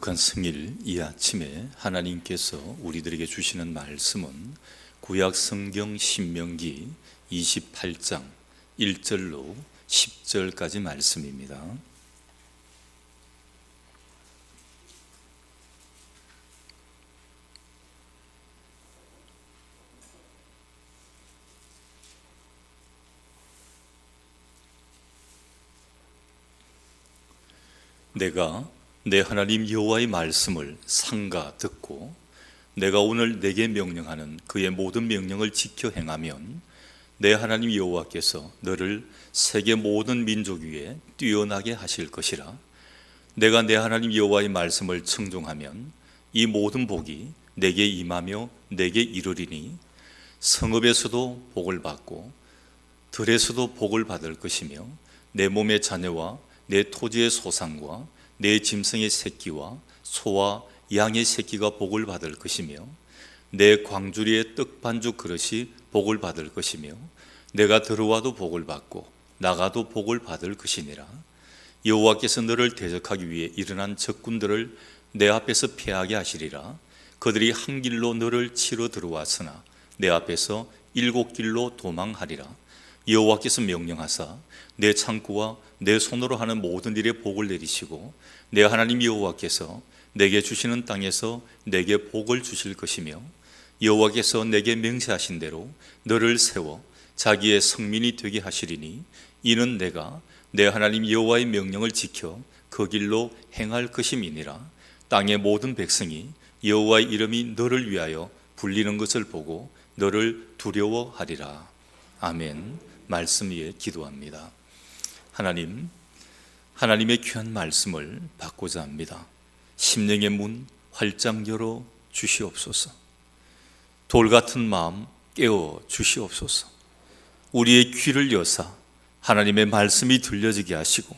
거룩한 성일 이 아침에 하나님께서 우리들에게 주시는 말씀은 구약 성경 신명기 28장 1절로 10절까지 말씀입니다. 내가 내 하나님 여호와의 말씀을 삼가 듣고 내가 오늘 내게 명령하는 그의 모든 명령을 지켜 행하면 내 하나님 여호와께서 너를 세계 모든 민족 위에 뛰어나게 하실 것이라. 내가 내 하나님 여호와의 말씀을 청종하면 이 모든 복이 내게 임하며 내게 이르리니 성읍에서도 복을 받고 들에서도 복을 받을 것이며 내 몸의 자녀와 내 토지의 소산과 내 짐승의 새끼와 소와 양의 새끼가 복을 받을 것이며 내 광주리의 떡 반죽 그릇이 복을 받을 것이며 내가 들어와도 복을 받고 나가도 복을 받을 것이니라. 여호와께서 너를 대적하기 위해 일어난 적군들을 내 앞에서 패하게 하시리라. 그들이 한 길로 너를 치러 들어왔으나 내 앞에서 7길로 도망하리라. 여호와께서 명령하사 내 창고와 내 손으로 하는 모든 일에 복을 내리시고 내 하나님 여호와께서 내게 주시는 땅에서 내게 복을 주실 것이며 여호와께서 내게 명세하신 대로 너를 세워 자기의 성민이 되게 하시리니 이는 내가 내 하나님 여호와의 명령을 지켜 그 길로 행할 것임이니라. 땅의 모든 백성이 여호와의 이름이 너를 위하여 불리는 것을 보고 너를 두려워하리라. 아멘. 말씀 위에 기도합니다. 하나님의 귀한 말씀을 받고자 합니다. 심령의 문 활짝 열어 주시옵소서. 돌 같은 마음 깨워 주시옵소서. 우리의 귀를 여사 하나님의 말씀이 들려지게 하시고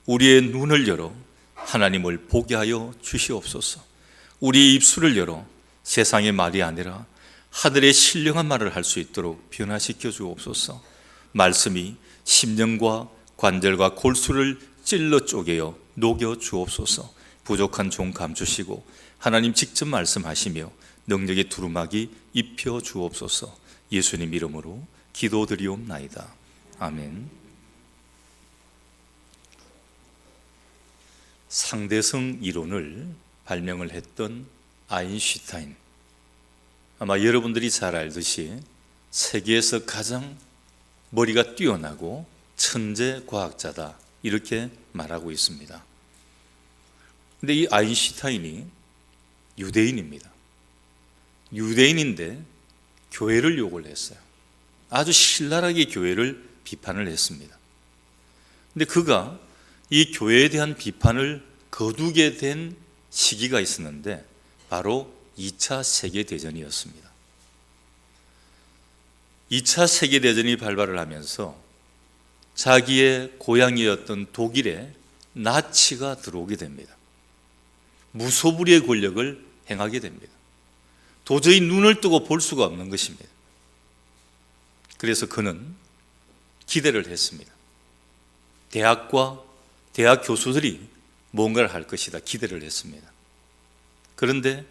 우리의 눈을 열어 하나님을 보게 하여 주시옵소서. 우리의 입술을 열어 세상의 말이 아니라 하늘의 신령한 말을 할 수 있도록 변화시켜 주옵소서. 말씀이 심령과 관절과 골수를 찔러 쪼개어 녹여 주옵소서. 부족한 종 감추시고 하나님 직접 말씀하시며 능력의 두루마기 입혀 주옵소서. 예수님 이름으로 기도드리옵나이다. 아멘. 상대성 이론을 발명을 했던 아인슈타인, 아마 여러분들이 잘 알듯이 세계에서 가장 머리가 뛰어나고 천재 과학자다 이렇게 말하고 있습니다. 근데 이 아인슈타인이 유대인입니다. 유대인인데 교회를 욕을 했어요. 아주 신랄하게 교회를 비판을 했습니다. 근데 그가 이 교회에 대한 비판을 거두게 된 시기가 있었는데 바로 2차 세계대전이었습니다. 2차 세계대전이 발발을 하면서 자기의 고향이었던 독일에 나치가 들어오게 됩니다. 무소불위의 권력을 행하게 됩니다. 도저히 눈을 뜨고 볼 수가 없는 것입니다. 그래서 그는 기대를 했습니다. 대학과 대학 교수들이 뭔가를 할 것이다 기대를 했습니다. 그런데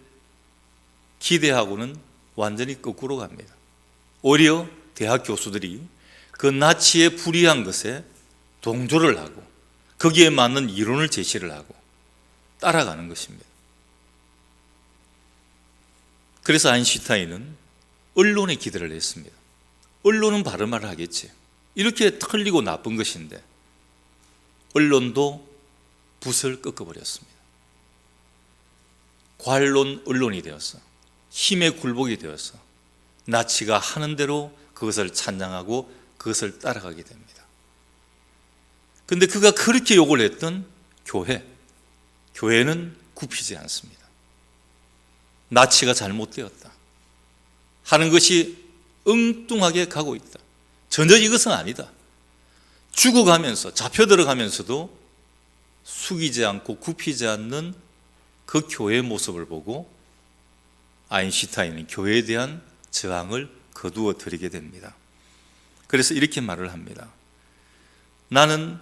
기대하고는 완전히 거꾸로 갑니다. 오히려 대학 교수들이 그 나치의 불의한 것에 동조를 하고 거기에 맞는 이론을 제시를 하고 따라가는 것입니다. 그래서 아인슈타인은 언론에 기대를 했습니다. 언론은 바른 말을 하겠지. 이렇게 틀리고 나쁜 것인데 언론도 붓을 꺾어버렸습니다. 관론 언론이 되어서 힘의 굴복이 되어서 나치가 하는 대로 그것을 찬양하고 그것을 따라가게 됩니다. 그런데 그가 그렇게 욕을 했던 교회는 굽히지 않습니다. 나치가 잘못되었다 하는 것이 엉뚱하게 가고 있다. 전혀 이것은 아니다. 죽어가면서 잡혀 들어가면서도 숙이지 않고 굽히지 않는 그 교회의 모습을 보고 아인슈타인은 교회에 대한 저항을 거두어 드리게 됩니다. 그래서 이렇게 말을 합니다. 나는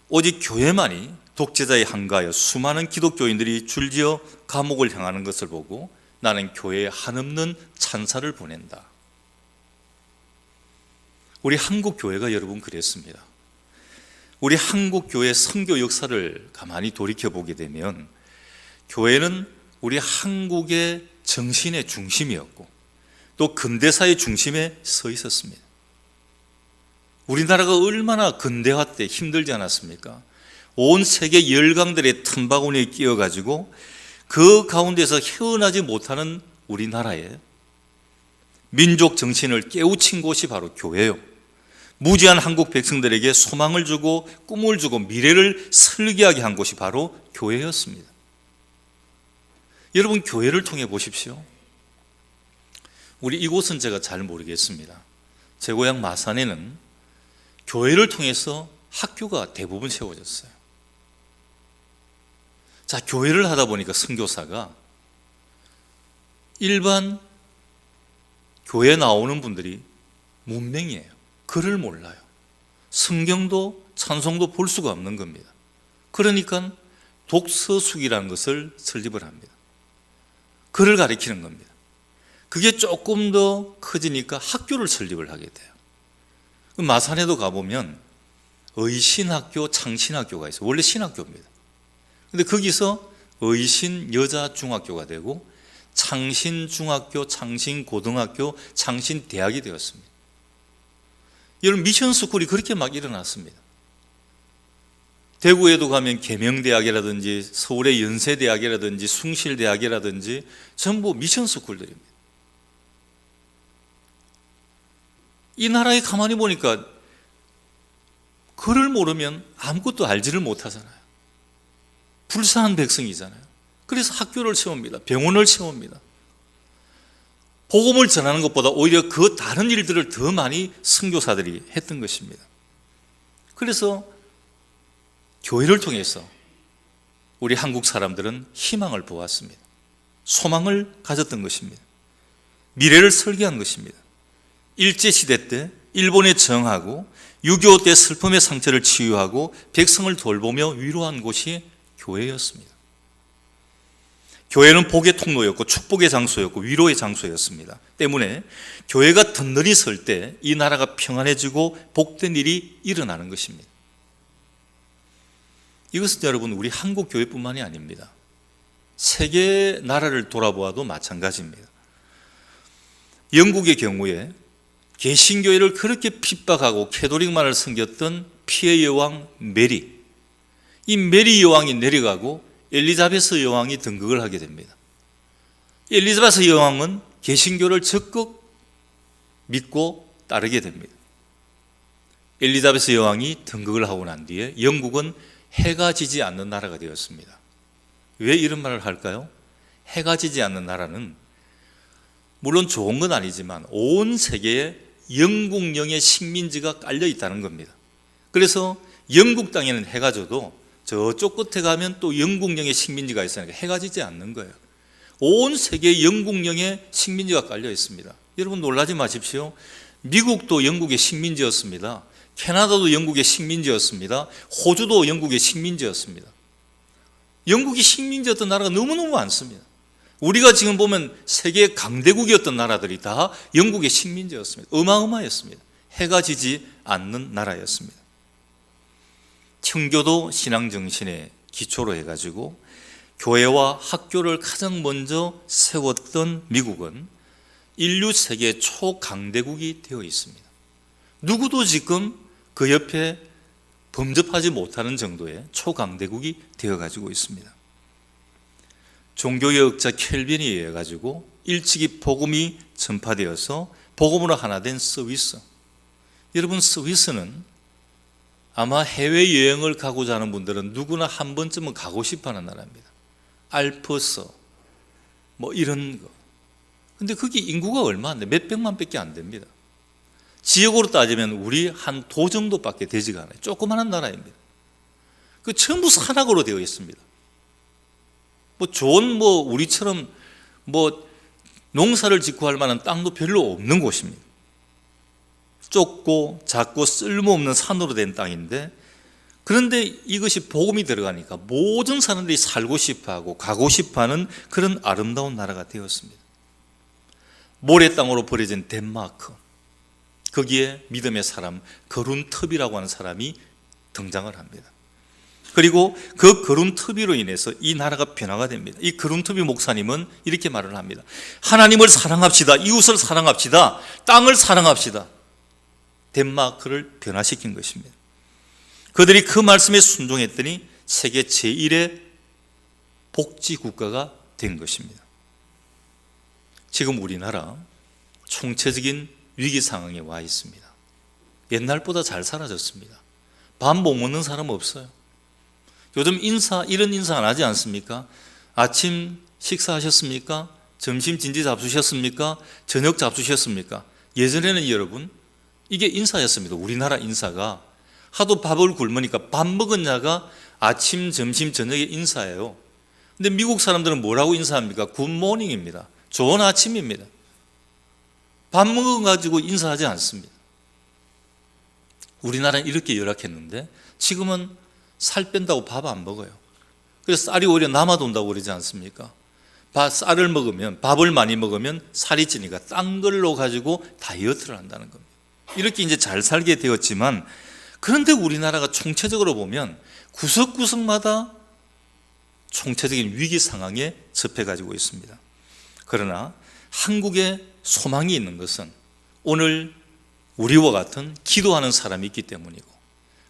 오직 교회만이 독재자의 한가하여 수많은 기독교인들이 줄지어 감옥을 향하는 것을 보고 나는 교회에 한없는 찬사를 보낸다. 우리 한국 교회가 여러분 그랬습니다. 우리 한국 교회의 선교 역사를 가만히 돌이켜 보게 되면 교회는 우리 한국의 정신의 중심이었고 또 근대사의 중심에 서 있었습니다. 우리나라가 얼마나 근대화 때 힘들지 않았습니까? 온 세계 열강들의 틈바구니에 끼어가지고 그 가운데서 헤어나지 못하는 우리나라에 민족 정신을 깨우친 곳이 바로 교회요. 무지한 한국 백성들에게 소망을 주고 꿈을 주고 미래를 설계하게 한 곳이 바로 교회였습니다. 여러분, 교회를 통해 보십시오. 우리 이곳은 제가 잘 모르겠습니다. 제 고향 마산에는 교회를 통해서 학교가 대부분 세워졌어요. 자, 교회를 하다 보니까 선교사가 일반 교회 나오는 분들이 문맹이에요. 글을 몰라요. 성경도 찬송도 볼 수가 없는 겁니다. 그러니까 독서숙이라는 것을 설립을 합니다. 글을 가리키는 겁니다. 그게 조금 더 커지니까 학교를 설립을 하게 돼요. 마산에도 가보면 의신학교, 창신학교가 있어요. 원래 신학교입니다. 근데 거기서 의신 여자중학교가 되고 창신중학교, 창신고등학교, 창신대학이 되었습니다. 여러분, 미션스쿨이 그렇게 막 일어났습니다. 대구에도 가면 계명대학이라든지 서울의 연세대학이라든지 숭실대학이라든지 전부 미션스쿨들입니다. 이 나라에 가만히 보니까 글을 모르면 아무것도 알지를 못하잖아요. 불쌍한 백성이잖아요. 그래서 학교를 세웁니다. 병원을 세웁니다. 복음을 전하는 것보다 오히려 그 다른 일들을 더 많이 선교사들이 했던 것입니다. 그래서 교회를 통해서 우리 한국 사람들은 희망을 보았습니다. 소망을 가졌던 것입니다. 미래를 설계한 것입니다. 일제시대 때 일본에 저항하고 6.25 때 슬픔의 상처를 치유하고 백성을 돌보며 위로한 곳이 교회였습니다. 교회는 복의 통로였고 축복의 장소였고 위로의 장소였습니다. 때문에 교회가 든든히 설 때 이 나라가 평안해지고 복된 일이 일어나는 것입니다. 이것은 여러분 우리 한국 교회뿐만이 아닙니다. 세계 나라를 돌아보아도 마찬가지입니다. 영국의 경우에 개신교회를 그렇게 핍박하고 캐톨릭만을 섬겼던 피해 여왕 메리, 이 메리 여왕이 내려가고 엘리자베스 여왕이 등극을 하게 됩니다. 엘리자베스 여왕은 개신교를 적극 믿고 따르게 됩니다. 엘리자베스 여왕이 등극을 하고 난 뒤에 영국은 해가 지지 않는 나라가 되었습니다. 왜 이런 말을 할까요? 해가 지지 않는 나라는 물론 좋은 건 아니지만 온 세계에 영국령의 식민지가 깔려 있다는 겁니다. 그래서 영국 땅에는 해가 져도 저쪽 끝에 가면 또 영국령의 식민지가 있으니까 해가 지지 않는 거예요. 온 세계에 영국령의 식민지가 깔려 있습니다. 여러분 놀라지 마십시오. 미국도 영국의 식민지였습니다. 캐나다도 영국의 식민지였습니다. 호주도 영국의 식민지였습니다. 영국이 식민지였던 나라가 너무너무 많습니다. 우리가 지금 보면 세계 강대국이었던 나라들이 다 영국의 식민지였습니다. 어마어마했습니다. 해가 지지 않는 나라였습니다. 청교도 신앙정신의 기초로 해가지고 교회와 학교를 가장 먼저 세웠던 미국은 인류 세계 초강대국이 되어 있습니다. 누구도 지금 그 옆에 범접하지 못하는 정도의 초강대국이 되어가지고 있습니다. 종교개혁자 켈빈에 의해 가지고 일찍이 복음이 전파되어서 복음으로 하나 된 스위스. 여러분 스위스는 아마 해외여행을 가고자 하는 분들은 누구나 한 번쯤은 가고 싶어하는 나라입니다. 알프스 뭐 이런 거. 근데 거기 인구가 얼마 안 돼? 몇백만 밖에 안 됩니다. 지역으로 따지면 우리 한 도 정도밖에 되지가 않아요. 조그마한 나라입니다. 그 전부 산악으로 되어 있습니다. 뭐 좋은 우리처럼 농사를 짓고 할 만한 땅도 별로 없는 곳입니다. 좁고 작고 쓸모없는 산으로 된 땅인데 그런데 이것이 복음이 들어가니까 모든 사람들이 살고 싶어하고 가고 싶어하는 그런 아름다운 나라가 되었습니다. 모래 땅으로 버려진 덴마크, 거기에 믿음의 사람 거룬터비라고 하는 사람이 등장을 합니다. 그리고 그 거룬터비로 인해서 이 나라가 변화가 됩니다. 이 거룬터비 목사님은 이렇게 말을 합니다. 하나님을 사랑합시다. 이웃을 사랑합시다. 땅을 사랑합시다. 덴마크를 변화시킨 것입니다. 그들이 그 말씀에 순종했더니 세계 제1의 복지국가가 된 것입니다. 지금 우리나라 총체적인 위기 상황에 와 있습니다. 옛날보다 잘 사라졌습니다. 밥 못 먹는 사람 없어요. 요즘 이런 인사 안 하지 않습니까? 아침 식사하셨습니까? 점심 진지 잡수셨습니까? 저녁 잡수셨습니까? 예전에는 여러분 이게 인사였습니다. 우리나라 인사가 하도 밥을 굶으니까 밥 먹었냐가 아침, 점심, 저녁에 인사예요. 근데 미국 사람들은 뭐라고 인사합니까? 굿모닝입니다. 좋은 아침입니다. 밥 먹어가지고 인사하지 않습니다. 우리나라는 이렇게 열악했는데 지금은 살 뺀다고 밥 안 먹어요. 그래서 쌀이 오히려 남아돈다고 그러지 않습니까? 쌀을 먹으면, 밥을 많이 먹으면 살이 찌니까 딴 걸로 가지고 다이어트를 한다는 겁니다. 이렇게 이제 잘 살게 되었지만, 그런데 우리나라가 총체적으로 보면 구석구석마다 총체적인 위기 상황에 접해가지고 있습니다. 그러나 한국에 소망이 있는 것은 오늘 우리와 같은 기도하는 사람이 있기 때문이고,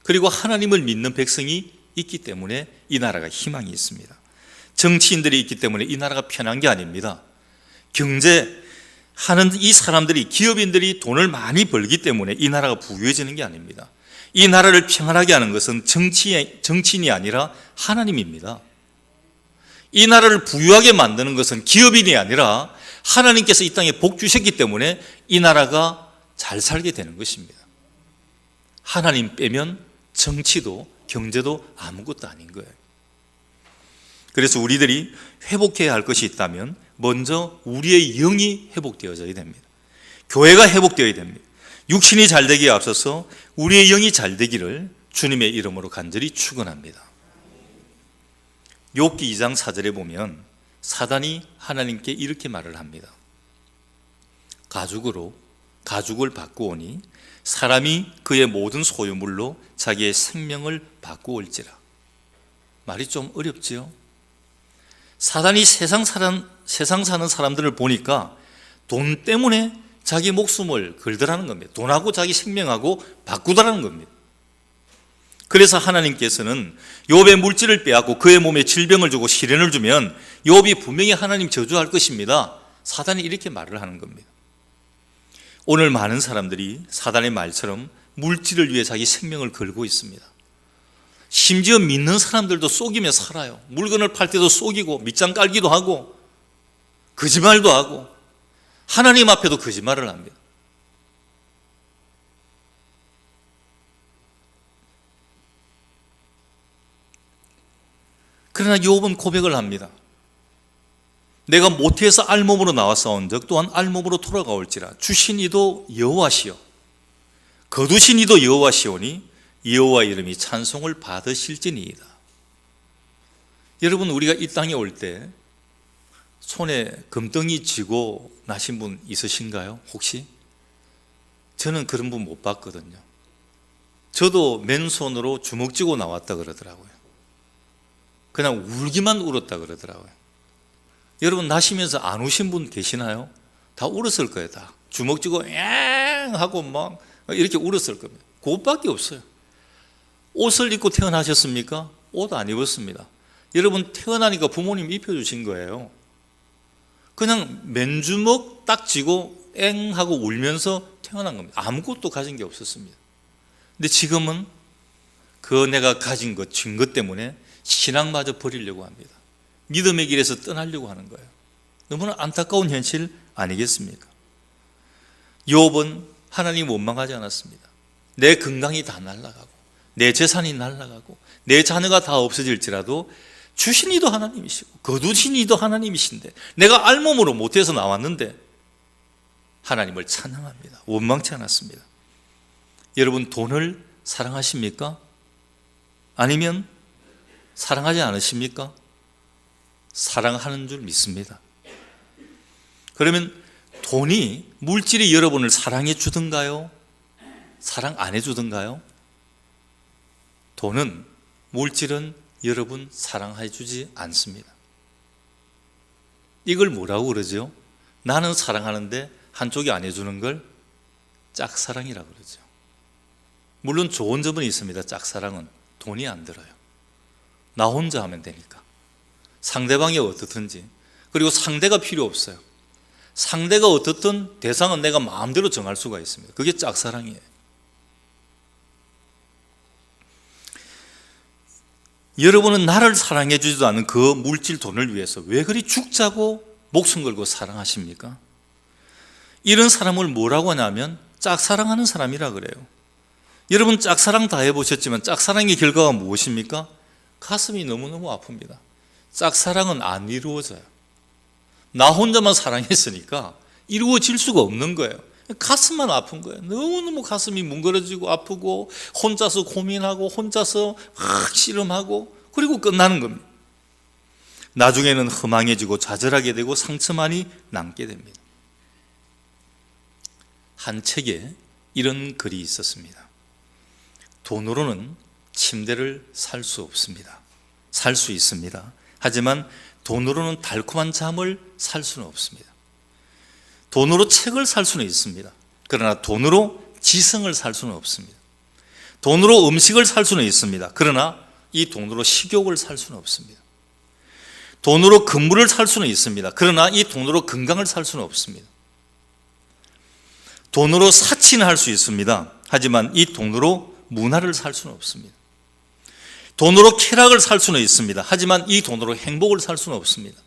그리고 하나님을 믿는 백성이 있기 때문에 이 나라가 희망이 있습니다. 정치인들이 있기 때문에 이 나라가 편한 게 아닙니다. 경제하는 이 사람들이, 기업인들이 돈을 많이 벌기 때문에 이 나라가 부유해지는 게 아닙니다. 이 나라를 평안하게 하는 것은 정치인이 아니라 하나님입니다. 이 나라를 부유하게 만드는 것은 기업인이 아니라 하나님께서 이 땅에 복 주셨기 때문에 이 나라가 잘 살게 되는 것입니다. 하나님 빼면 정치도 경제도 아무것도 아닌 거예요. 그래서 우리들이 회복해야 할 것이 있다면 먼저 우리의 영이 회복되어져야 됩니다. 교회가 회복되어야 됩니다. 육신이 잘 되기에 앞서서 우리의 영이 잘 되기를 주님의 이름으로 간절히 축원합니다. 욥기 2장 4절에 보면 사단이 하나님께 이렇게 말을 합니다. 가죽을 바꾸오니 사람이 그의 모든 소유물로 자기의 생명을 바꾸올지라. 말이 좀 어렵지요? 사단이 세상 사는 사람들을 보니까 돈 때문에 자기 목숨을 걸더라는 겁니다. 돈하고 자기 생명하고 바꾸더라는 겁니다. 그래서 하나님께서는 욥의 물질을 빼앗고 그의 몸에 질병을 주고 시련을 주면 욥이 분명히 하나님 저주할 것입니다. 사단이 이렇게 말을 하는 겁니다. 오늘 많은 사람들이 사단의 말처럼 물질을 위해 자기 생명을 걸고 있습니다. 심지어 믿는 사람들도 속이며 살아요. 물건을 팔 때도 속이고 밑장 깔기도 하고 거짓말도 하고 하나님 앞에도 거짓말을 합니다. 그러나 욥은 고백을 합니다. 내가 모태에서 알몸으로 나와싸운 적 또한 알몸으로 돌아가올지라. 주신 이도 여호와시요 거두신 이도 여호와시오니 여호와 이름이 찬송을 받으실지니이다. 여러분, 우리가 이 땅에 올 때 손에 금덩이 쥐고 나신 분 있으신가요? 혹시? 저는 그런 분 못 봤거든요. 저도 맨손으로 주먹 쥐고 나왔다 그러더라고요. 그냥 울기만 울었다 그러더라고요. 여러분, 나시면서 안 우신 분 계시나요? 다 울었을 거예요. 다 주먹 쥐고 엥 하고 막 이렇게 울었을 겁니다. 그것밖에 없어요. 옷을 입고 태어나셨습니까? 옷 안 입었습니다. 여러분, 태어나니까 부모님 입혀주신 거예요. 그냥 맨주먹 딱 쥐고 엥 하고 울면서 태어난 겁니다. 아무것도 가진 게 없었습니다. 근데 지금은 그 내가 가진 것, 쥔 것 때문에 신앙마저 버리려고 합니다. 믿음의 길에서 떠나려고 하는 거예요. 너무나 안타까운 현실 아니겠습니까? 욥은 하나님 원망하지 않았습니다. 내 건강이 다 날아가고 내 재산이 날아가고 내 자녀가 다 없어질지라도 주신 이도 하나님이시고 거두신 이도 하나님이신데 내가 알몸으로 모태에서 나왔는데 하나님을 찬양합니다. 원망치 않았습니다. 여러분, 돈을 사랑하십니까? 아니면 사랑하지 않으십니까? 사랑하는 줄 믿습니다. 그러면 돈이, 물질이 여러분을 사랑해 주던가요? 사랑 안 해 주던가요? 돈은, 물질은 여러분 사랑해 주지 않습니다. 이걸 뭐라고 그러죠? 나는 사랑하는데 한쪽이 안 해주는 걸 짝사랑이라고 그러죠. 물론 좋은 점은 있습니다. 짝사랑은 돈이 안 들어요. 나 혼자 하면 되니까. 상대방이 어떻든지. 그리고 상대가 필요 없어요. 상대가 어떻든 대상은 내가 마음대로 정할 수가 있습니다. 그게 짝사랑이에요. 여러분은 나를 사랑해 주지도 않는 그 물질 돈을 위해서 왜 그리 죽자고 목숨 걸고 사랑하십니까? 이런 사람을 뭐라고 하냐면 짝사랑하는 사람이라 그래요. 여러분 짝사랑 다 해보셨지만 짝사랑의 결과가 무엇입니까? 가슴이 너무너무 아픕니다. 짝사랑은 안 이루어져요. 나 혼자만 사랑했으니까 이루어질 수가 없는 거예요. 가슴만 아픈 거예요. 너무너무 가슴이 뭉그러지고 아프고 혼자서 고민하고 혼자서 막 씨름하고 그리고 끝나는 겁니다. 나중에는 허망해지고 좌절하게 되고 상처만이 남게 됩니다. 한 책에 이런 글이 있었습니다. 돈으로는 침대를 살 수 없습니다. 살 수 있습니다. 하지만 돈으로는 달콤한 잠을 살 수는 없습니다. 돈으로 책을 살 수는 있습니다. 그러나 돈으로 지성을 살 수는 없습니다. 돈으로 음식을 살 수는 있습니다. 그러나 이 돈으로 식욕을 살 수는 없습니다. 돈으로 근무를 살 수는 있습니다. 그러나 이 돈으로 건강을 살 수는 없습니다. 돈으로 사치는 할 수 있습니다. 하지만 이 돈으로 문화를 살 수는 없습니다. 돈으로 쾌락을 살 수는 있습니다. 하지만 이 돈으로 행복을 살 수는 없습니다.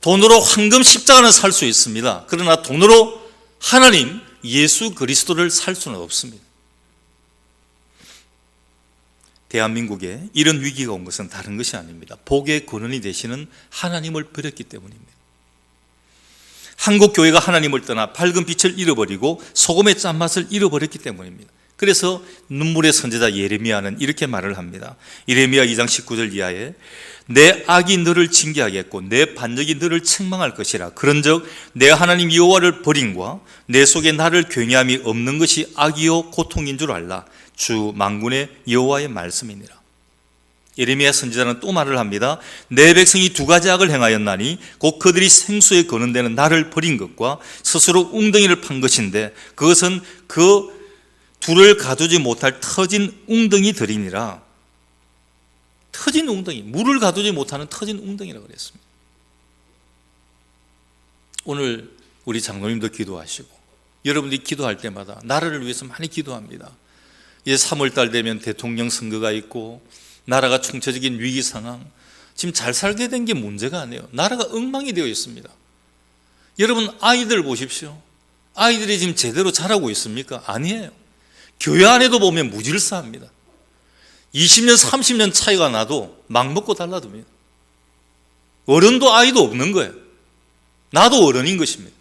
돈으로 황금 십자가는 살 수 있습니다. 그러나 돈으로 하나님 예수 그리스도를 살 수는 없습니다. 대한민국에 이런 위기가 온 것은 다른 것이 아닙니다. 복의 근원이 되시는 하나님을 버렸기 때문입니다. 한국 교회가 하나님을 떠나 밝은 빛을 잃어버리고 소금의 짠맛을 잃어버렸기 때문입니다. 그래서 눈물의 선지자 예레미야는 이렇게 말을 합니다. 예레미야 2장 19절 이하에 내 악이 너를 징계하겠고 내 반역이 너를 책망할 것이라. 그런즉 내 하나님 여호와를 버림과 내 속에 나를 경외함이 없는 것이 악이요 고통인 줄 알라. 주 만군의 여호와의 말씀이니라. 예레미야 선지자는 또 말을 합니다. 내 백성이 두 가지 악을 행하였나니 곧 그들이 생수에 거는 데는 나를 버린 것과 스스로 웅덩이를 판 것인데 그것은 그 둘을 가두지 못할 터진 웅덩이들이니라. 터진 웅덩이, 물을 가두지 못하는 터진 웅덩이라고 그랬습니다. 오늘 우리 장로님도 기도하시고 여러분들이 기도할 때마다 나라를 위해서 많이 기도합니다. 이제 3월달 되면 대통령 선거가 있고 나라가 총체적인 위기 상황, 지금 잘 살게 된 게 문제가 아니에요. 나라가 엉망이 되어 있습니다. 여러분 아이들 보십시오. 아이들이 지금 제대로 자라고 있습니까? 아니에요. 교회 안에도 보면 무질서합니다. 20년 30년 차이가 나도 막 먹고 달라듭니다. 어른도 아이도 없는 거예요. 나도 어른인 것입니다.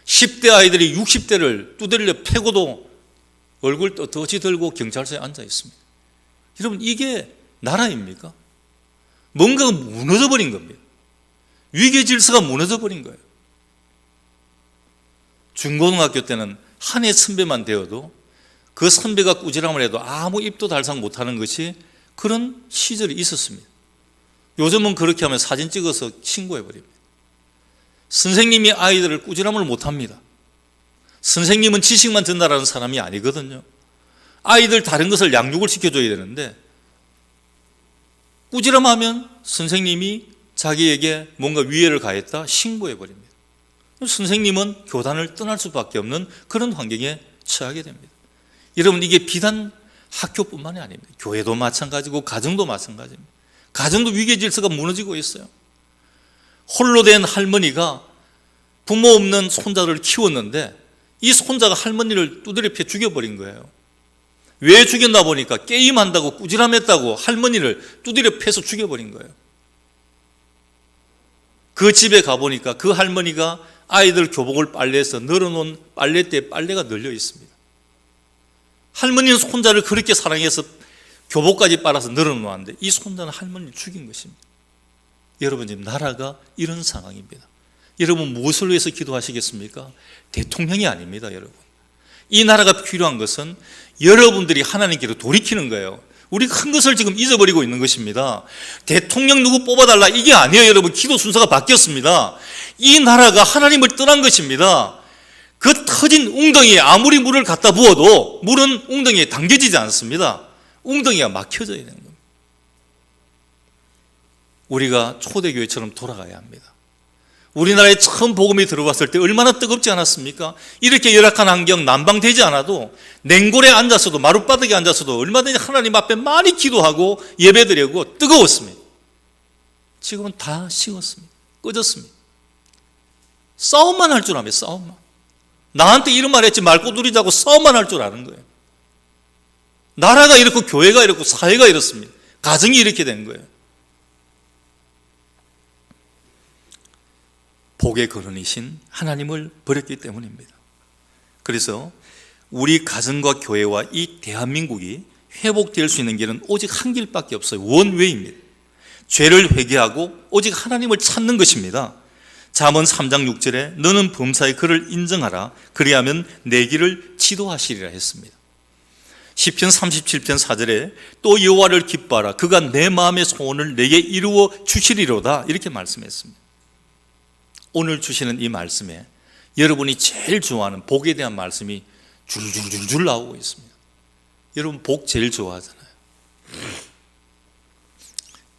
10대 아이들이 60대를 두드려 패고도 얼굴 떳떳이 들고 경찰서에 앉아 있습니다. 여러분 이게 나라입니까? 뭔가가 무너져 버린 겁니다. 위계 질서가 무너져 버린 거예요. 중고등학교 때는 한 해 선배만 되어도 그 선배가 꾸지람을 해도 아무 입도 달싹 못하는 것이 그런 시절이 있었습니다. 요즘은 그렇게 하면 사진 찍어서 신고해버립니다. 선생님이 아이들을 꾸지람을 못합니다. 선생님은 지식만 전달하는 사람이 아니거든요. 아이들 다른 것을 양육을 시켜줘야 되는데 꾸지람하면 선생님이 자기에게 뭔가 위해를 가했다 신고해버립니다. 선생님은 교단을 떠날 수밖에 없는 그런 환경에 처하게 됩니다. 여러분 이게 비단 학교뿐만이 아닙니다. 교회도 마찬가지고 가정도 마찬가지입니다. 가정도 위계 질서가 무너지고 있어요. 홀로 된 할머니가 부모 없는 손자를 키웠는데 이 손자가 할머니를 두드려 패 죽여버린 거예요. 왜 죽였나 보니까 게임한다고 꾸지람했다고 할머니를 두드려 패서 죽여버린 거예요. 그 집에 가보니까 그 할머니가 아이들 교복을 빨래해서 널어놓은 빨래대에 빨래가 널려 있습니다. 할머니는 손자를 그렇게 사랑해서 교복까지 빨아서 늘어놓았는데 이 손자는 할머니를 죽인 것입니다. 여러분, 지금 나라가 이런 상황입니다. 여러분, 무엇을 위해서 기도하시겠습니까? 대통령이 아닙니다, 여러분. 이 나라가 필요한 것은 여러분들이 하나님께로 돌이키는 거예요. 우리 큰 것을 지금 잊어버리고 있는 것입니다. 대통령 누구 뽑아달라 이게 아니에요, 여러분. 기도 순서가 바뀌었습니다. 이 나라가 하나님을 떠난 것입니다. 그 터진 웅덩이에 아무리 물을 갖다 부어도 물은 웅덩이에 담겨지지 않습니다. 웅덩이가 막혀져야 되는 겁니다. 우리가 초대교회처럼 돌아가야 합니다. 우리나라에 처음 복음이 들어왔을 때 얼마나 뜨겁지 않았습니까? 이렇게 열악한 환경, 난방되지 않아도 냉골에 앉아서도, 마룻바닥에 앉아서도 얼마든지 하나님 앞에 많이 기도하고 예배드리고 뜨거웠습니다. 지금은 다 식었습니다. 꺼졌습니다. 싸움만 할 줄 압니다. 싸움만. 나한테 이런 말 했지 말고 누리자고 싸움만 할 줄 아는 거예요. 나라가 이렇고 교회가 이렇고 사회가 이렇습니다. 가정이 이렇게 된 거예요. 복의 근원이신 하나님을 버렸기 때문입니다. 그래서 우리 가정과 교회와 이 대한민국이 회복될 수 있는 길은 오직 한 길밖에 없어요. 원웨이입니다. 죄를 회개하고 오직 하나님을 찾는 것입니다. 잠언 3장 6절에 너는 범사에 그를 인정하라. 그리하면 내 길을 지도하시리라 했습니다. 시편 37편 4절에 또 여호와를 기뻐하라. 그가 내 마음의 소원을 내게 이루어 주시리로다. 이렇게 말씀했습니다. 오늘 주시는 이 말씀에 여러분이 제일 좋아하는 복에 대한 말씀이 줄줄줄줄 나오고 있습니다. 여러분, 복 제일 좋아하잖아요.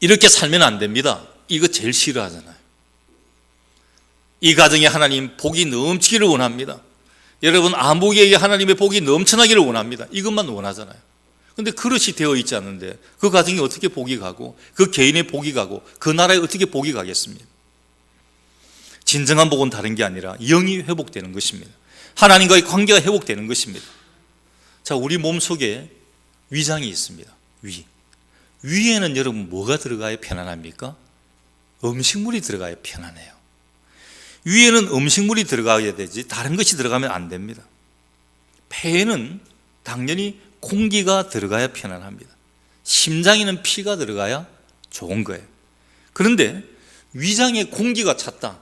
이렇게 살면 안 됩니다. 이거 제일 싫어하잖아요. 이 가정에 하나님 복이 넘치기를 원합니다. 여러분, 아무개에게 하나님의 복이 넘쳐나기를 원합니다. 이것만 원하잖아요. 그런데 그릇이 되어 있지 않는데 그 가정에 어떻게 복이 가고 그 개인의 복이 가고 그 나라에 어떻게 복이 가겠습니까? 진정한 복은 다른 게 아니라 영이 회복되는 것입니다. 하나님과의 관계가 회복되는 것입니다. 자, 우리 몸속에 위장이 있습니다. 위에는 여러분 뭐가 들어가야 편안합니까? 음식물이 들어가야 편안해요. 위에는 음식물이 들어가야 되지 다른 것이 들어가면 안 됩니다. 폐에는 당연히 공기가 들어가야 편안합니다. 심장에는 피가 들어가야 좋은 거예요. 그런데 위장에 공기가 찼다.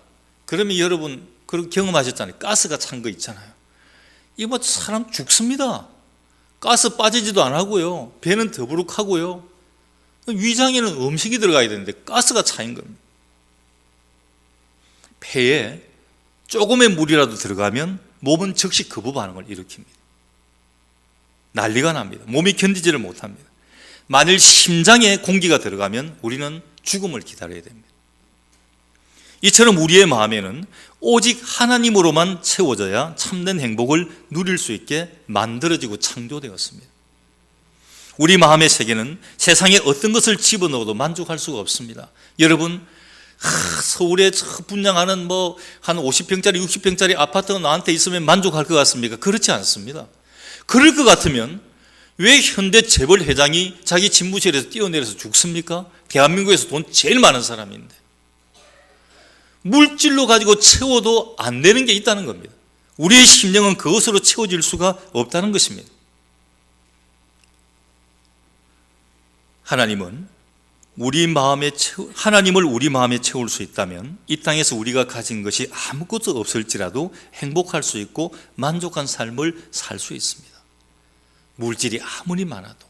그러면 여러분 그런 경험하셨잖아요. 가스가 찬 거 있잖아요. 이거 사람 죽습니다. 가스 빠지지도 안 하고요. 배는 더부룩하고요. 위장에는 음식이 들어가야 되는데 가스가 차인 겁니다. 폐에 조금의 물이라도 들어가면 몸은 즉시 거부 반응을 일으킵니다. 난리가 납니다. 몸이 견디지를 못합니다. 만일 심장에 공기가 들어가면 우리는 죽음을 기다려야 됩니다. 이처럼 우리의 마음에는 오직 하나님으로만 채워져야 참된 행복을 누릴 수 있게 만들어지고 창조되었습니다. 우리 마음의 세계는 세상에 어떤 것을 집어넣어도 만족할 수가 없습니다. 여러분, 서울에 분양하는 한 50평짜리 60평짜리 아파트가 나한테 있으면 만족할 것 같습니까? 그렇지 않습니다. 그럴 것 같으면 왜 현대 재벌 회장이 자기 집무실에서 뛰어내려서 죽습니까? 대한민국에서 돈 제일 많은 사람인데. 물질로 가지고 채워도 안 되는 게 있다는 겁니다. 우리의 심령은 그것으로 채워질 수가 없다는 것입니다. 하나님을 우리 마음에 채울 수 있다면 이 땅에서 우리가 가진 것이 아무것도 없을지라도 행복할 수 있고 만족한 삶을 살 수 있습니다. 물질이 아무리 많아도,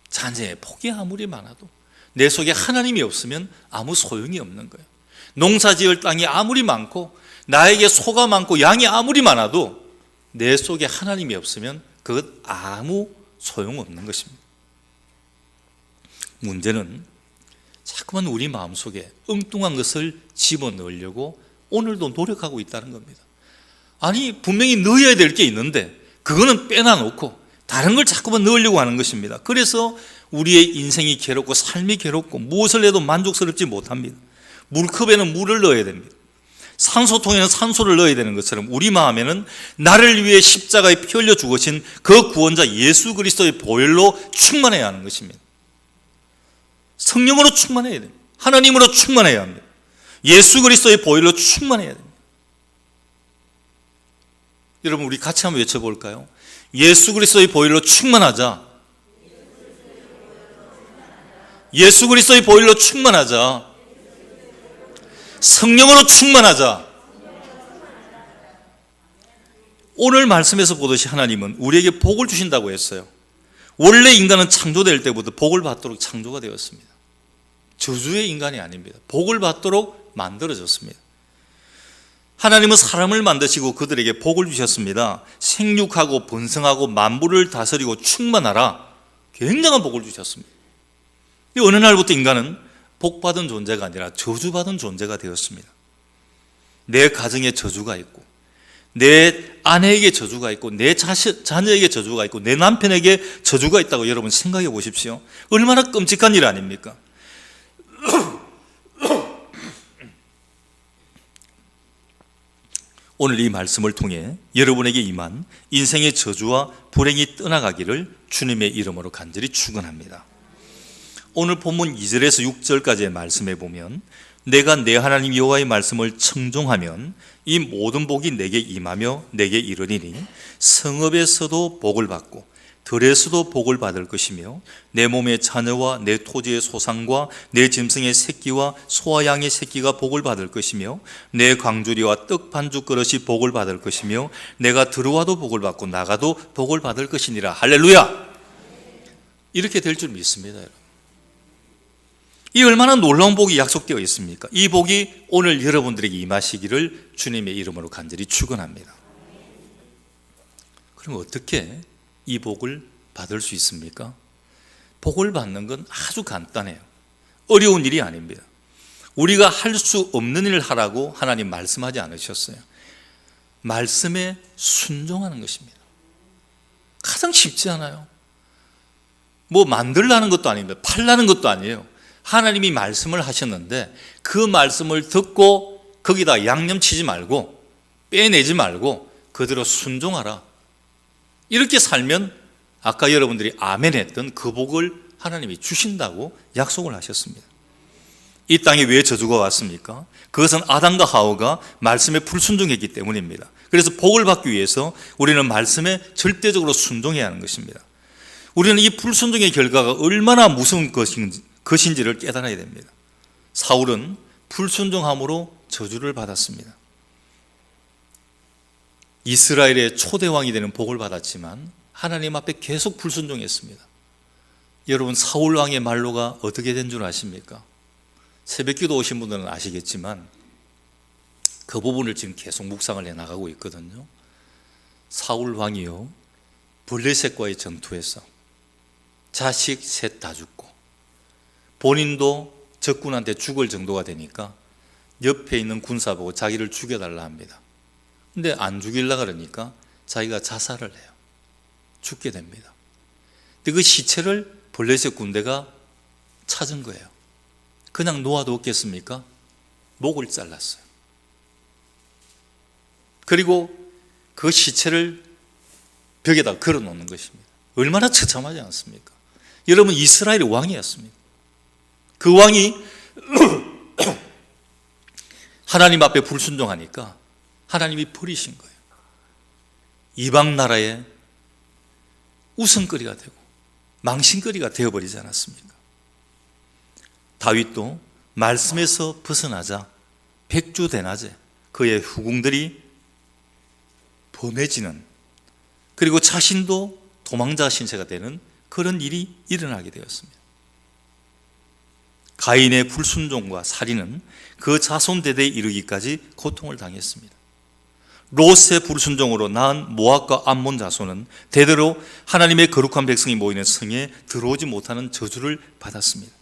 자녀의 복이 아무리 많아도 내 속에 하나님이 없으면 아무 소용이 없는 거예요. 농사지을 땅이 아무리 많고 나에게 소가 많고 양이 아무리 많아도 내 속에 하나님이 없으면 그것 아무 소용없는 것입니다. 문제는 자꾸만 우리 마음속에 엉뚱한 것을 집어넣으려고 오늘도 노력하고 있다는 겁니다. 아니, 분명히 넣어야 될 게 있는데 그거는 빼놔놓고 다른 걸 자꾸만 넣으려고 하는 것입니다. 그래서 우리의 인생이 괴롭고 삶이 괴롭고 무엇을 해도 만족스럽지 못합니다. 물컵에는 물을 넣어야 됩니다. 산소통에는 산소를 넣어야 되는 것처럼 우리 마음에는 나를 위해 십자가에 피 흘려 죽으신 그 구원자 예수 그리스도의 보혈로 충만해야 하는 것입니다. 성령으로 충만해야 됩니다. 하나님으로 충만해야 합니다. 예수 그리스도의 보혈로 충만해야 됩니다. 여러분, 우리 같이 한번 외쳐볼까요? 예수 그리스도의 보혈로 충만하자. 예수 그리스도의 보혈로 충만하자. 성령으로 충만하자. 오늘 말씀에서 보듯이 하나님은 우리에게 복을 주신다고 했어요. 원래 인간은 창조될 때부터 복을 받도록 창조가 되었습니다. 저주의 인간이 아닙니다. 복을 받도록 만들어졌습니다. 하나님은 사람을 만드시고 그들에게 복을 주셨습니다. 생육하고 번성하고 만물을 다스리고 충만하라. 굉장한 복을 주셨습니다. 어느 날부터 인간은 복받은 존재가 아니라 저주받은 존재가 되었습니다. 내 가정에 저주가 있고, 내 아내에게 저주가 있고, 내 자녀에게 저주가 있고, 내 남편에게 저주가 있다고 여러분 생각해 보십시오. 얼마나 끔찍한 일 아닙니까? 오늘 이 말씀을 통해 여러분에게 임한 인생의 저주와 불행이 떠나가기를 주님의 이름으로 간절히 축원합니다. 오늘 본문 2절에서 6절까지의 말씀에 보면 내가 내 하나님 여호와의 말씀을 청종하면 이 모든 복이 내게 임하며 내게 이르리니 성읍에서도 복을 받고 들에서도 복을 받을 것이며 내 몸의 자녀와 내 토지의 소산과 내 짐승의 새끼와 소와 양의 새끼가 복을 받을 것이며 내 광주리와 떡 반죽 그릇이 복을 받을 것이며 내가 들어와도 복을 받고 나가도 복을 받을 것이니라. 할렐루야. 이렇게 될 줄 믿습니다. 여러분. 이 얼마나 놀라운 복이 약속되어 있습니까? 이 복이 오늘 여러분들에게 임하시기를 주님의 이름으로 간절히 축원합니다. 그럼 어떻게 이 복을 받을 수 있습니까? 복을 받는 건 아주 간단해요. 어려운 일이 아닙니다. 우리가 할 수 없는 일을 하라고 하나님 말씀하지 않으셨어요. 말씀에 순종하는 것입니다. 가장 쉽지 않아요. 뭐 만들라는 것도 아닙니다. 팔라는 것도 아니에요. 하나님이 말씀을 하셨는데 그 말씀을 듣고 거기다 양념치지 말고 빼내지 말고 그대로 순종하라. 이렇게 살면 아까 여러분들이 아멘 했던 그 복을 하나님이 주신다고 약속을 하셨습니다. 이 땅에 왜 저주가 왔습니까? 그것은 아담과 하와가 말씀에 불순종했기 때문입니다. 그래서 복을 받기 위해서 우리는 말씀에 절대적으로 순종해야 하는 것입니다. 우리는 이 불순종의 결과가 얼마나 무서운 것인지를 깨달아야 됩니다. 사울은 불순종함으로 저주를 받았습니다. 이스라엘의 초대왕이 되는 복을 받았지만 하나님 앞에 계속 불순종했습니다. 여러분, 사울 왕의 말로가 어떻게 된 줄 아십니까? 새벽기도 오신 분들은 아시겠지만 그 부분을 지금 계속 묵상을 해나가고 있거든요. 사울 왕이요, 블레셋과의 전투에서 자식 셋 다 죽고 본인도 적군한테 죽을 정도가 되니까 옆에 있는 군사 보고 자기를 죽여달라 합니다. 근데 안 죽이려고 그러니까 자기가 자살을 해요. 죽게 됩니다. 근데 그 시체를 블레셋 군대가 찾은 거예요. 그냥 놓아뒀겠습니까? 목을 잘랐어요. 그리고 그 시체를 벽에다 걸어 놓는 것입니다. 얼마나 처참하지 않습니까? 여러분, 이스라엘의 왕이었습니다. 그 왕이 하나님 앞에 불순종하니까 하나님이 버리신 거예요. 이방 나라의 우선거리가 되고 망신거리가 되어버리지 않았습니까? 다윗도 말씀에서 벗어나자 백주대낮에 그의 후궁들이 범해지는, 그리고 자신도 도망자 신세가 되는 그런 일이 일어나게 되었습니다. 가인의 불순종과 살인은 그 자손 대대에 이르기까지 고통을 당했습니다. 롯의 불순종으로 낳은 모압과 암몬 자손은 대대로 하나님의 거룩한 백성이 모이는 성에 들어오지 못하는 저주를 받았습니다.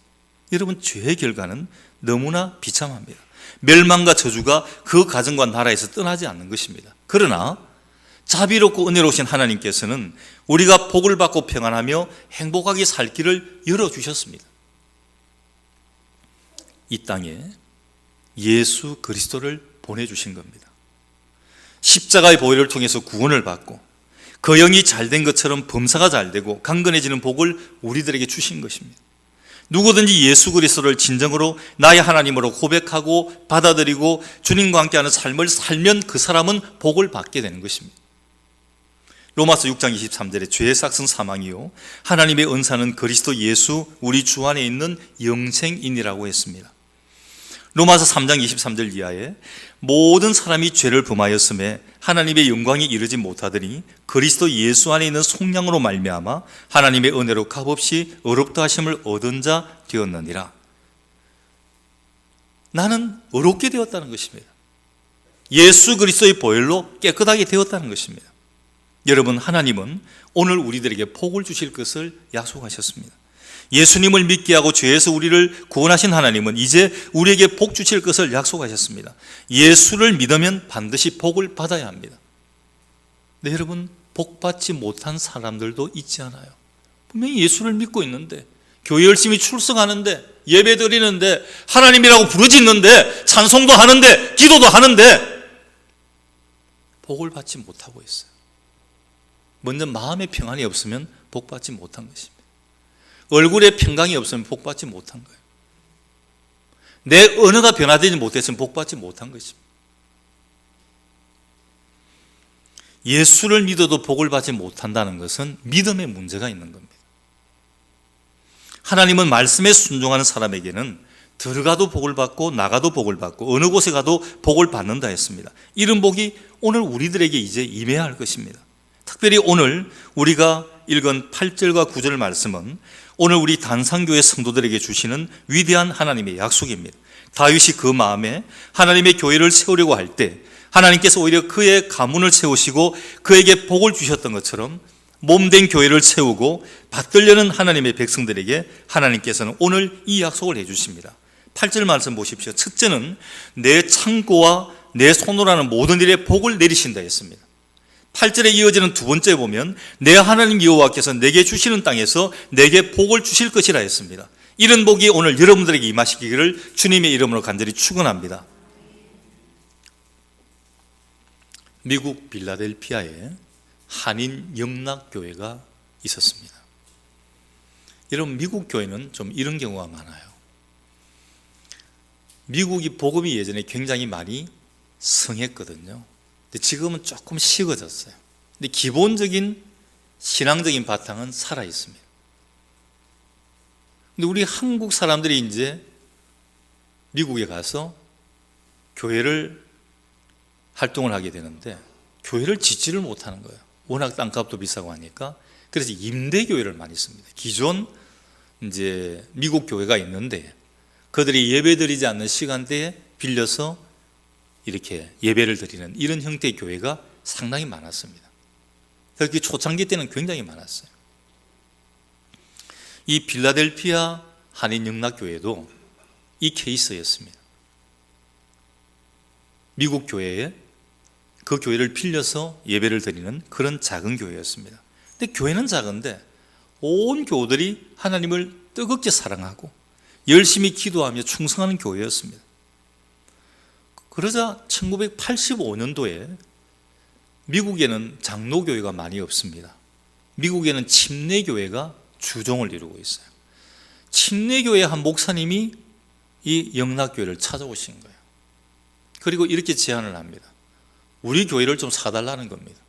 여러분, 죄의 결과는 너무나 비참합니다. 멸망과 저주가 그 가정과 나라에서 떠나지 않는 것입니다. 그러나 자비롭고 은혜로우신 하나님께서는 우리가 복을 받고 평안하며 행복하게 살 길을 열어주셨습니다. 이 땅에 예수 그리스도를 보내주신 겁니다. 십자가의 보혈을 통해서 구원을 받고 그 영이 잘된 것처럼 범사가 잘되고 강건해지는 복을 우리들에게 주신 것입니다. 누구든지 예수 그리스도를 진정으로 나의 하나님으로 고백하고 받아들이고 주님과 함께하는 삶을 살면 그 사람은 복을 받게 되는 것입니다. 로마서 6장 23절에 죄의 삭은 사망이요 하나님의 은사는 그리스도 예수 우리 주 안에 있는 영생이니라고 했습니다. 로마서 3장 23절 이하에 모든 사람이 죄를 범하였음에 하나님의 영광이 이르지 못하더니 그리스도 예수 안에 있는 속량으로 말미암아 하나님의 은혜로 값없이 의롭다 하심을 얻은 자 되었느니라. 나는 의롭게 되었다는 것입니다. 예수 그리스도의 보혈로 깨끗하게 되었다는 것입니다. 여러분, 하나님은 오늘 우리들에게 복을 주실 것을 약속하셨습니다. 예수님을 믿게 하고 죄에서 우리를 구원하신 하나님은 이제 우리에게 복 주실 것을 약속하셨습니다. 예수를 믿으면 반드시 복을 받아야 합니다. 네, 여러분, 복 받지 못한 사람들도 있지 않아요? 분명히 예수를 믿고 있는데, 교회 열심히 출석하는데, 예배 드리는데, 하나님이라고 부르짖는데, 찬송도 하는데, 기도도 하는데 복을 받지 못하고 있어요. 먼저 마음의 평안이 없으면 복 받지 못한 것입니다. 얼굴에 평강이 없으면 복 받지 못한 거예요. 내 언어가 변화되지 못했으면 복 받지 못한 것입니다. 예수를 믿어도 복을 받지 못한다는 것은 믿음의 문제가 있는 겁니다. 하나님은 말씀에 순종하는 사람에게는 들어가도 복을 받고 나가도 복을 받고 어느 곳에 가도 복을 받는다 했습니다. 이런 복이 오늘 우리들에게 이제 임해야 할 것입니다. 특별히 오늘 우리가 읽은 8절과 9절 말씀은 오늘 우리 단상교회 성도들에게 주시는 위대한 하나님의 약속입니다. 다윗이 그 마음에 하나님의 교회를 세우려고 할 때 하나님께서 오히려 그의 가문을 세우시고 그에게 복을 주셨던 것처럼 몸된 교회를 세우고 받들려는 하나님의 백성들에게 하나님께서는 오늘 이 약속을 해주십니다. 8절 말씀 보십시오. 첫째는 내 창고와 내 손으로 하는 모든 일에 복을 내리신다 했습니다. 8절에 이어지는 두 번째 보면 내 하나님 여호와께서 내게 주시는 땅에서 내게 복을 주실 것이라 했습니다. 이런 복이 오늘 여러분들에게 임하시기를 주님의 이름으로 간절히 축원합니다. 미국 필라델피아에 한인 영락교회가 있었습니다. 여러분, 미국 교회는 좀 이런 경우가 많아요. 미국이 복음이 예전에 굉장히 많이 성했거든요. 근데 지금은 조금 식어졌어요. 근데 기본적인 신앙적인 바탕은 살아 있습니다. 근데 우리 한국 사람들이 이제 미국에 가서 교회를 활동을 하게 되는데 교회를 짓지를 못하는 거예요. 워낙 땅값도 비싸고 하니까. 그래서 임대교회를 많이 씁니다. 기존 이제 미국 교회가 있는데 그들이 예배드리지 않는 시간대에 빌려서 이렇게 예배를 드리는 이런 형태의 교회가 상당히 많았습니다. 특히 초창기 때는 굉장히 많았어요. 이 필라델피아 한인영락교회도 이 케이스였습니다. 미국 교회에 그 교회를 빌려서 예배를 드리는 그런 작은 교회였습니다. 근데 교회는 작은데 온 교우들이 하나님을 뜨겁게 사랑하고 열심히 기도하며 충성하는 교회였습니다. 그러자 1985년도에 미국에는 장로교회가 많이 없습니다. 미국에는 침례교회가 주종을 이루고 있어요. 침례교회 한 목사님이 이 영락교회를 찾아오신 거예요. 그리고 이렇게 제안을 합니다. 우리 교회를 좀 사달라는 겁니다.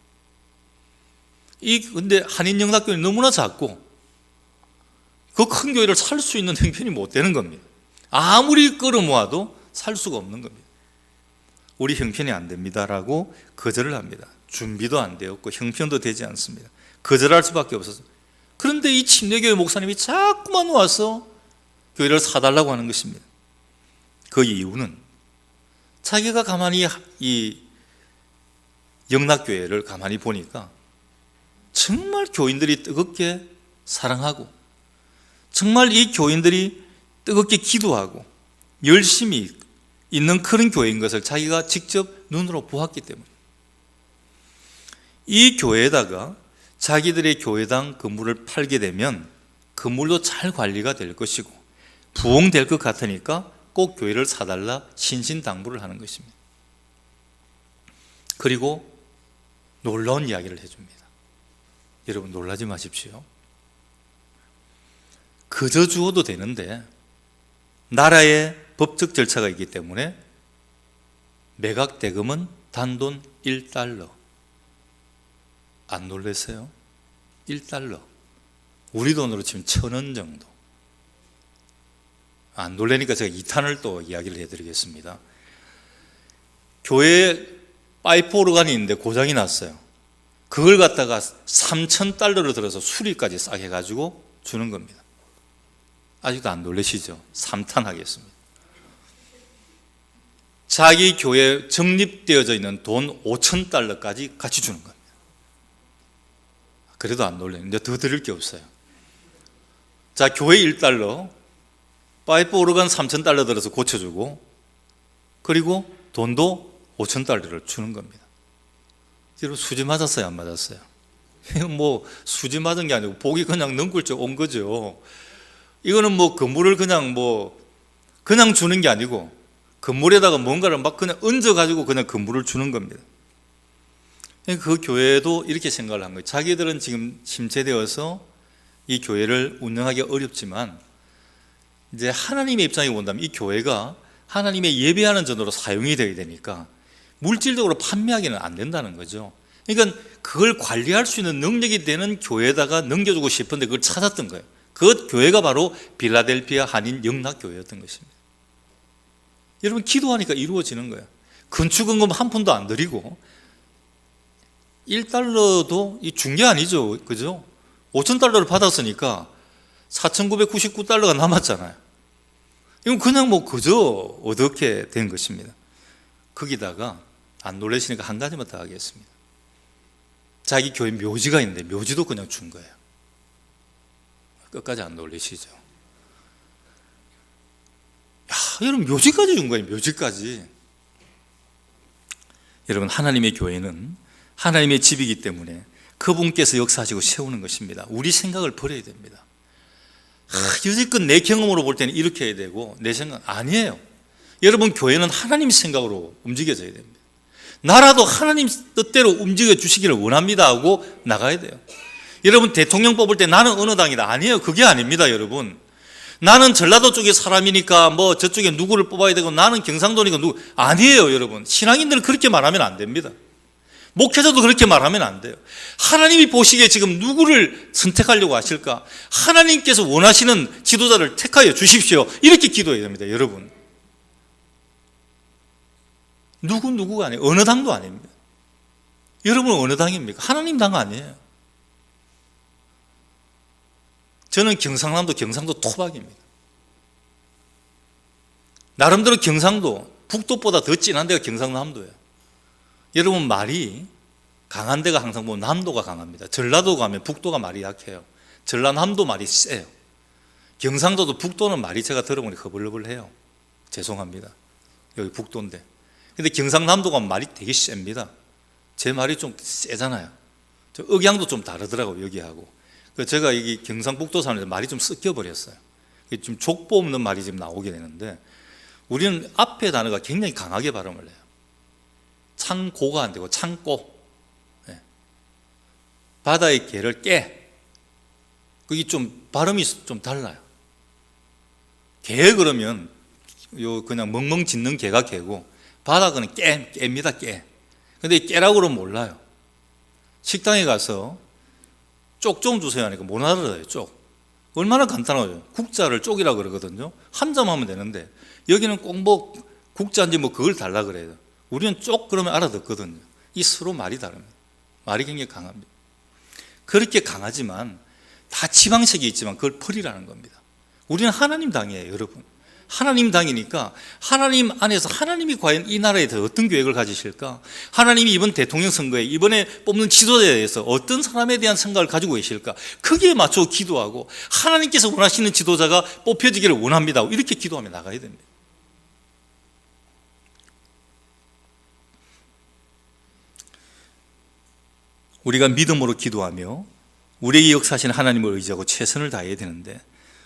근데 한인 영락교회는 너무나 작고 그 큰 교회를 살 수 있는 형편이 못 되는 겁니다. 아무리 끌어모아도 살 수가 없는 겁니다. 우리 형편이 안 됩니다라고 거절을 합니다. 준비도 안 되었고 형편도 되지 않습니다. 거절할 수밖에 없어서. 그런데 이 침례교회 목사님이 자꾸만 와서 교회를 사달라고 하는 것입니다. 그 이유는 자기가 가만히 이 영락교회를 가만히 보니까 정말 교인들이 뜨겁게 사랑하고 정말 이 교인들이 뜨겁게 기도하고 열심히 있는 그런 교회인 것을 자기가 직접 눈으로 보았기 때문에 이 교회에다가 자기들의 교회당 건물을 팔게 되면 건물도 잘 관리가 될 것이고 부흥될 것 같으니까 꼭 교회를 사달라 신신당부를 하는 것입니다. 그리고 놀라운 이야기를 해줍니다. 여러분 놀라지 마십시오. 그저 주어도 되는데 나라의 법적 절차가 있기 때문에 매각 대금은 단돈 $1. 안 놀라세요? 1달러. 우리 돈으로 치면 1,000원 정도. 안 놀라니까 제가 2탄을 또 이야기를 해드리겠습니다. 교회에 파이프 오르간이 있는데 고장이 났어요. 그걸 갖다가 3,000달러로 들어서 수리까지 싹 해가지고 주는 겁니다. 아직도 안 놀라시죠? 3탄 하겠습니다. 자기 교회에 적립되어져 있는 돈 5,000달러까지 같이 주는 겁니다. 그래도 안 놀래요. 이제 더 드릴 게 없어요. 자, 교회 1달러, 파이프 오르간 3,000달러 들어서 고쳐주고, 그리고 돈도 5,000달러를 주는 겁니다. 여러분, 수지 맞았어요? 안 맞았어요? 이건 뭐 수지 맞은 게 아니고 복이 그냥 능굴적 온 거죠. 이거는 뭐 건물을 그냥 주는 게 아니고 건물에다가 뭔가를 막 그냥 얹어가지고 그냥 건물을 주는 겁니다. 그 교회도 이렇게 생각을 한 거예요. 자기들은 지금 침체되어서 이 교회를 운영하기 어렵지만 이제 하나님의 입장에 본다면 이 교회가 하나님의 예배하는 전으로 사용이 되어야 되니까 물질적으로 판매하기는 안 된다는 거죠. 그러니까 그걸 관리할 수 있는 능력이 되는 교회에다가 넘겨주고 싶은데 그걸 찾았던 거예요. 그 교회가 바로 빌라델피아 한인 영락교회였던 것입니다. 여러분, 기도하니까 이루어지는 거예요. 건축원금 한 푼도 안 들이고 1달러도 준 게 아니죠. 그죠? 5,000달러를 받았으니까 4,999달러가 남았잖아요. 이건 그냥 그저 어떻게 된 것입니다. 거기다가 안 놀라시니까 한 가지만 더 하겠습니다. 자기 교회 묘지가 있는데 묘지도 그냥 준 거예요. 끝까지 안 놀라시죠? 야, 여러분, 묘지까지 준 거예요. 묘지까지. 여러분, 하나님의 교회는 하나님의 집이기 때문에 그분께서 역사하시고 세우는 것입니다. 우리 생각을 버려야 됩니다. 여지껏 내 경험으로 볼 때는 이렇게 해야 되고 내 생각 아니에요. 여러분, 교회는 하나님 생각으로 움직여져야 됩니다. 나라도 하나님 뜻대로 움직여 주시기를 원합니다 하고 나가야 돼요. 여러분, 대통령 뽑을 때 나는 어느 당이다 아니에요. 그게 아닙니다. 여러분, 나는 전라도 쪽의 사람이니까 저쪽에 누구를 뽑아야 되고 나는 경상도니까 누구 아니에요. 여러분, 신앙인들은 그렇게 말하면 안 됩니다. 목회자도 그렇게 말하면 안 돼요. 하나님이 보시기에 지금 누구를 선택하려고 하실까? 하나님께서 원하시는 지도자를 택하여 주십시오. 이렇게 기도해야 됩니다. 여러분, 누구가 아니에요. 어느 당도 아닙니다. 여러분은 어느 당입니까? 하나님 당 아니에요. 저는 경상도 토박입니다. 나름대로 경상도, 북도보다 더 진한 데가 경상남도예요. 여러분, 말이 강한 데가 항상 남도가 강합니다. 전라도 가면 북도가 말이 약해요. 전라남도 말이 세요. 경상도도 북도는 말이 제가 들어보니 허벌허벌해요. 죄송합니다. 여기 북도인데. 근데 경상남도가 말이 되게 셉니다. 제 말이 좀 세잖아요. 저 억양도 좀 다르더라고요, 여기하고. 제가 여기 경상북도 사는데 말이 좀 섞여버렸어요. 좀 족보 없는 말이 지금 나오게 되는데, 우리는 앞에 단어가 굉장히 강하게 발음을 해요. 창고가 안 되고 창고. 네. 바다의 개를 깨. 그게 좀 발음이 좀 달라요. 개 그러면 그냥 멍멍 짖는 개가 개고, 바다는 깨입니다, 깨. 근데 깨라고 그러면 몰라요. 식당에 가서 쪽 좀 주세요 하니까 못 알아들어요. 쪽. 얼마나 간단하죠. 국자를 쪽이라고 그러거든요. 한 점 하면 되는데 여기는 꼭 국자인지 그걸 달라 그래요. 우리는 쪽 그러면 알아듣거든요. 이 서로 말이 다릅니다. 말이 굉장히 강합니다. 그렇게 강하지만 다 지방색이 있지만 그걸 버리라는 겁니다. 우리는 하나님 당이에요, 여러분. 하나님 당이니까 하나님 안에서 하나님이 과연 이 나라에 대해서 어떤 계획을 가지실까? 하나님이 이번 대통령 선거에 이번에 뽑는 지도자에 대해서 어떤 사람에 대한 생각을 가지고 계실까? 거기에 맞춰 기도하고 하나님께서 원하시는 지도자가 뽑혀지기를 원합니다. 이렇게 기도하며 나가야 됩니다. 우리가 믿음으로 기도하며 우리에게 역사하시는 하나님을 의지하고 최선을 다해야 되는데,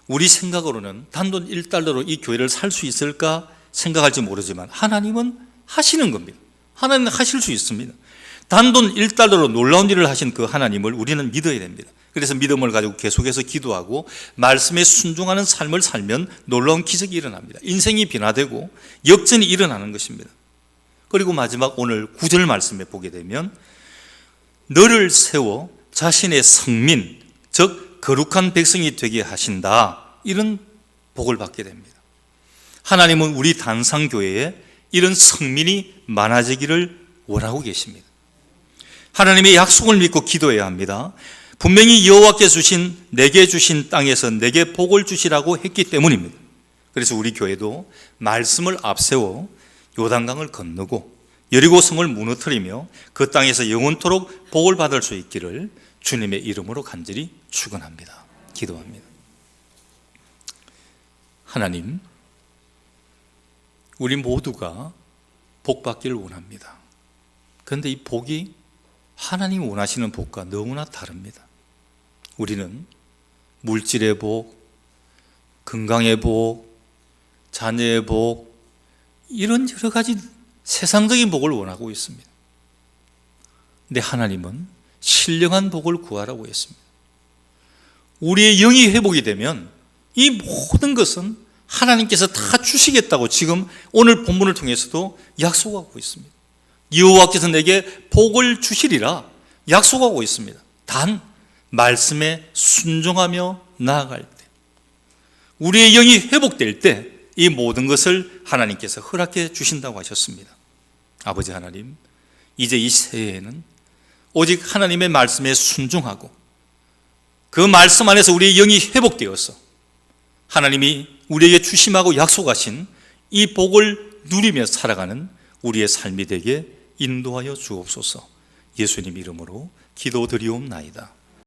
우리 생각으로는 단돈 1달러로 이 교회를 살 수 있을까 생각할지 모르지만 하나님은 하시는 겁니다. 하나님은 하실 수 있습니다. 단돈 1달러로 놀라운 일을 하신 그 하나님을 우리는 믿어야 됩니다. 그래서 믿음을 가지고 계속해서 기도하고 말씀에 순종하는 삶을 살면 놀라운 기적이 일어납니다. 인생이 변화되고 역전이 일어나는 것입니다. 그리고 마지막 오늘 9절 말씀에 보게 되면 너를 세워 자신의 성민, 즉 거룩한 백성이 되게 하신다. 이런 복을 받게 됩니다. 하나님은 우리 단상교회에 이런 성민이 많아지기를 원하고 계십니다. 하나님의 약속을 믿고 기도해야 합니다. 분명히 여호와께서 주신 내게 주신 땅에서 내게 복을 주시라고 했기 때문입니다. 그래서 우리 교회도 말씀을 앞세워 요단강을 건너고 여리고성을 무너뜨리며 그 땅에서 영원토록 복을 받을 수 있기를 주님의 이름으로 간절히 축원합니다. 기도합니다. 하나님, 우리 모두가 복 받기를 원합니다. 그런데 이 복이 하나님이 원하시는 복과 너무나 다릅니다. 우리는 물질의 복, 건강의 복, 자녀의 복, 이런 여러 가지 세상적인 복을 원하고 있습니다. 근데 하나님은 신령한 복을 구하라고 했습니다. 우리의 영이 회복이 되면 이 모든 것은 하나님께서 다 주시겠다고 지금 오늘 본문을 통해서도 약속하고 있습니다. 여호와께서 내게 복을 주시리라 약속하고 있습니다. 단 말씀에 순종하며 나아갈 때, 우리의 영이 회복될 때 이 모든 것을 하나님께서 허락해 주신다고 하셨습니다. 아버지 하나님, 이제 이 새해에는 오직 하나님의 말씀에 순종하고 그 말씀 안에서 우리의 영이 회복되어서 하나님이 우리에게 주심하고 약속하신 이 복을 누리며 살아가는 우리의 삶이 되게 인도하여 주옵소서. 예수님 이름으로 기도드리옵나이다.